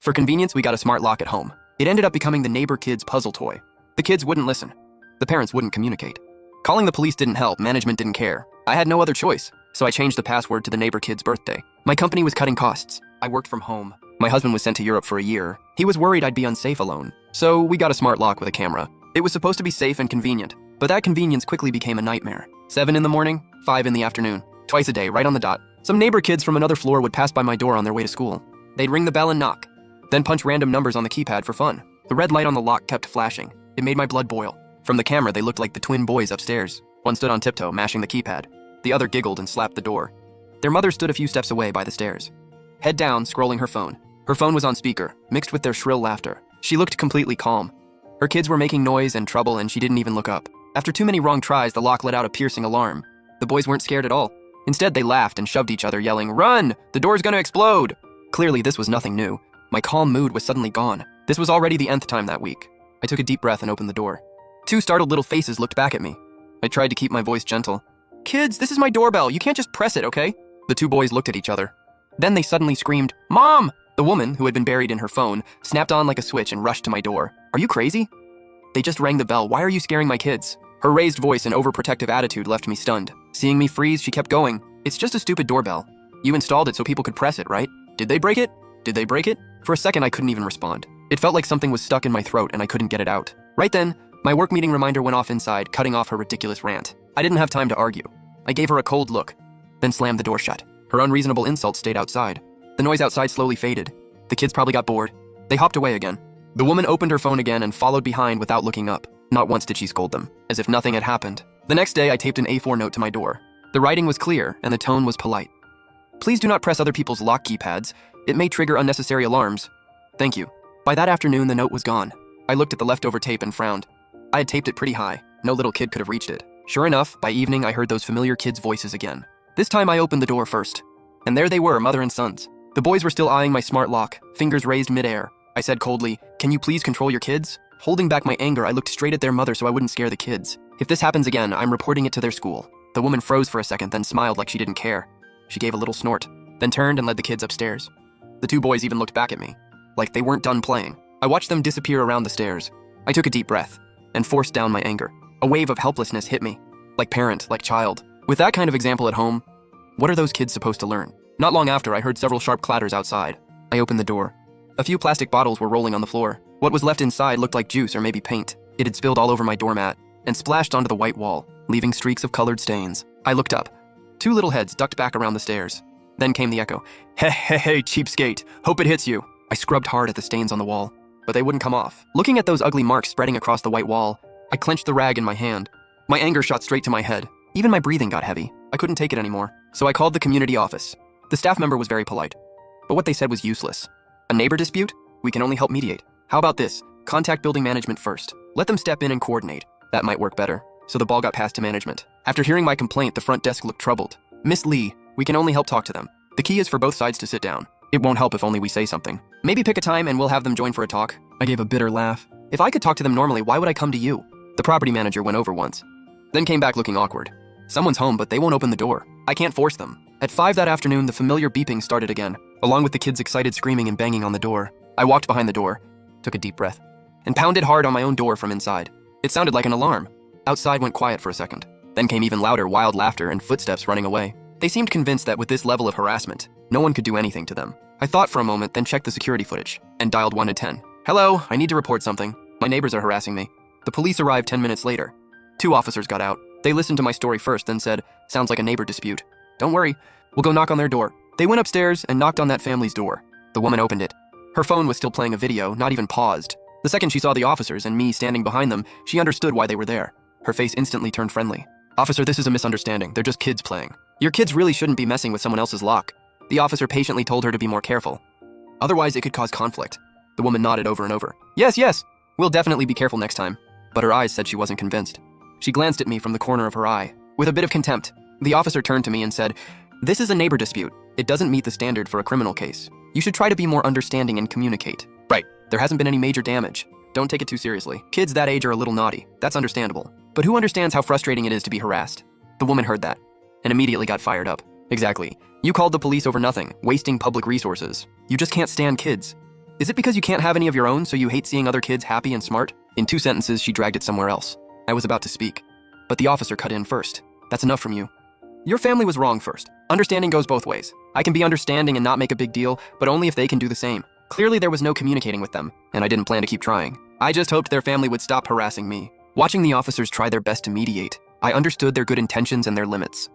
For convenience, we got a smart lock at home. It ended up becoming the neighbor kids' puzzle toy. The kids wouldn't listen. The parents wouldn't communicate. Calling the police didn't help, management didn't care. I had no other choice, so I changed the password to the neighbor kid's birthday. My company was cutting costs. I worked from home. My husband was sent to Europe for a year. He was worried I'd be unsafe alone. So we got a smart lock with a camera. It was supposed to be safe and convenient, but that convenience quickly became a nightmare. 7 in the morning, 5 in the afternoon. Twice a day, right on the dot. Some neighbor kids from another floor would pass by my door on their way to school. They'd ring the bell and knock, then punch random numbers on the keypad for fun. The red light on the lock kept flashing. It made my blood boil. From the camera, they looked like the twin boys upstairs. One stood on tiptoe, mashing the keypad. The other giggled and slapped the door. Their mother stood a few steps away by the stairs. Head down, scrolling her phone. Her phone was on speaker, mixed with their shrill laughter. She looked completely calm. Her kids were making noise and trouble, and she didn't even look up. After too many wrong tries, the lock let out a piercing alarm. The boys weren't scared at all. Instead, they laughed and shoved each other, yelling, "Run! The door's gonna explode!" Clearly, this was nothing new. My calm mood was suddenly gone. This was already the nth time that week. I took a deep breath and opened the door. 2 startled little faces looked back at me. I tried to keep my voice gentle. "Kids, this is my doorbell. You can't just press it, okay?" The 2 boys looked at each other. Then they suddenly screamed, "Mom!" The woman, who had been buried in her phone, snapped on like a switch and rushed to my door. "Are you crazy?" "They just rang the bell. Why are you scaring my kids?" Her raised voice and overprotective attitude left me stunned. Seeing me freeze, she kept going. "It's just a stupid doorbell. You installed it so people could press it, right? Did they break it? Did they break it?" For a second, I couldn't even respond. It felt like something was stuck in my throat and I couldn't get it out. Right then, my work meeting reminder went off inside, cutting off her ridiculous rant. I didn't have time to argue. I gave her a cold look, then slammed the door shut. Her unreasonable insult stayed outside. The noise outside slowly faded. The kids probably got bored. They hopped away again. The woman opened her phone again and followed behind without looking up. Not once did she scold them, as if nothing had happened. The next day, I taped an A4 note to my door. The writing was clear and the tone was polite. "Please do not press other people's lock keypads. It may trigger unnecessary alarms. Thank you." By that afternoon, the note was gone. I looked at the leftover tape and frowned. I had taped it pretty high. No little kid could have reached it. Sure enough, by evening, I heard those familiar kids' voices again. This time, I opened the door first. And there they were, mother and sons. The boys were still eyeing my smart lock, fingers raised midair. I said coldly, "Can you please control your kids?" Holding back my anger, I looked straight at their mother so I wouldn't scare the kids. "If this happens again, I'm reporting it to their school." The woman froze for a second, then smiled like she didn't care. She gave a little snort, then turned and led the kids upstairs. The 2 boys even looked back at me, like they weren't done playing. I watched them disappear around the stairs. I took a deep breath and forced down my anger. A wave of helplessness hit me, like parent, like child. With that kind of example at home, what are those kids supposed to learn? Not long after, I heard several sharp clatters outside. I opened the door. A few plastic bottles were rolling on the floor. What was left inside looked like juice or maybe paint. It had spilled all over my doormat and splashed onto the white wall, leaving streaks of colored stains. I looked up. 2 little heads ducked back around the stairs. Then came the echo. "Hey, hey, hey, cheapskate. Hope it hits you." I scrubbed hard at the stains on the wall, but they wouldn't come off. Looking at those ugly marks spreading across the white wall, I clenched the rag in my hand. My anger shot straight to my head. Even my breathing got heavy. I couldn't take it anymore, so I called the community office. The staff member was very polite, but what they said was useless. "A neighbor dispute? We can only help mediate. How about this? Contact building management first. Let them step in and coordinate. That might work better." So the ball got passed to management. After hearing my complaint, the front desk looked troubled. "Miss Lee, we can only help talk to them. The key is for both sides to sit down. It won't help if only we say something. Maybe pick a time and we'll have them join for a talk." I gave a bitter laugh. If I could talk to them normally, why would I come to you? The property manager went over once, then came back looking awkward. "Someone's home, but they won't open the door. I can't force them." At 5 that afternoon, the familiar beeping started again, along with the kids' excited screaming and banging on the door. I walked behind the door, took a deep breath, and pounded hard on my own door from inside. It sounded like an alarm. Outside went quiet for a second. Then came even louder, wild laughter and footsteps running away. They seemed convinced that with this level of harassment, no one could do anything to them. I thought for a moment, then checked the security footage and dialed 110. "Hello, I need to report something. My neighbors are harassing me." The police arrived 10 minutes later. 2 officers got out. They listened to my story first, then said, "Sounds like a neighbor dispute. Don't worry, we'll go knock on their door." They went upstairs and knocked on that family's door. The woman opened it. Her phone was still playing a video, not even paused. The second she saw the officers and me standing behind them, she understood why they were there. Her face instantly turned friendly. "Officer, this is a misunderstanding. They're just kids playing. Your kids really shouldn't be messing with someone else's lock." The officer patiently told her to be more careful. "Otherwise, it could cause conflict." The woman nodded over and over. Yes, we'll definitely be careful next time." But her eyes said she wasn't convinced. She glanced at me from the corner of her eye. With a bit of contempt, the officer turned to me and said, "This is a neighbor dispute. It doesn't meet the standard for a criminal case. You should try to be more understanding and communicate." "Right. There hasn't been any major damage. Don't take it too seriously. Kids that age are a little naughty. That's understandable. But who understands how frustrating it is to be harassed?" The woman heard that and immediately got fired up. "Exactly. You called the police over nothing, wasting public resources. You just can't stand kids. Is it because you can't have any of your own, so you hate seeing other kids happy and smart? In 2 sentences, she dragged it somewhere else. I was about to speak, but the officer cut in first. That's enough from you. Your family was wrong first. Understanding goes both ways. I can be understanding and not make a big deal, but only if they can do the same. Clearly there was no communicating with them, and I didn't plan to keep trying. I just hoped their family would stop harassing me. Watching the officers try their best to mediate, I understood their good intentions and their limits.